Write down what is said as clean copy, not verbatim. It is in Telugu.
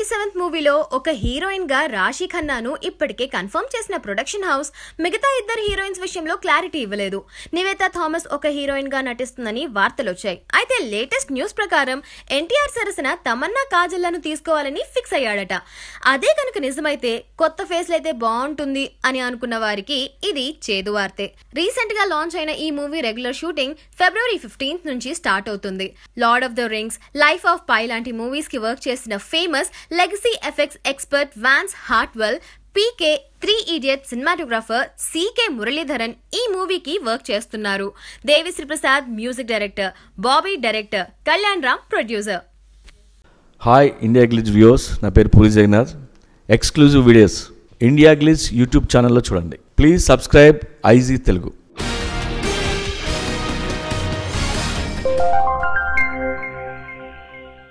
27th మూవీలో ఒక హీరోయిన్ గా రాశి ఖన్నాను ఇప్పటికే కన్ఫర్మ్ చేసిన ప్రొడక్షన్ హౌస్ మిగతా ఇద్దరు హీరోయిన్స్ విషయంలో క్లారిటీ ఇవ్వలేదు. నివేతా థామస్ ఒక హీరోయిన్ గా నటిస్తుందని వార్తలు వచ్చాయి. అయితే లేటెస్ట్ న్యూస్ ప్రకారం ఎన్టీఆర్ సరసన తమన్నా కాజల్లను తీసుకోవాలని ఫిక్స్ అయ్యాడట. అదే కనుక నిజమైతే కొత్త ఫేస్లు అయితే బాగుంటుంది అని అనుకున్న వారికి ఇది చేదు వార్తే. రీసెంట్ గా లాంచ్ అయిన ఈ movie regular shooting February 15th నుంచి స్టార్ట్ అవుతుంది. Lord of the Rings, life of Pi లాంటి మూవీస్ కి వర్క్ చేసిన famous legacy effects expert Vance Hartwell, PK, 3 Idiots cinematographer CK Muralidharan ఈ మూవీకి వర్క్ చేస్తున్నారు. Devi Sri Prasad music director, Bobby director, Kalyan Ram producer. Hi India Glitz viewers, నా పేరు Puri Jagannadh. Exclusive videos India Glitz YouTube ఛానల్లో చూడండి. Please subscribe IG Telugu.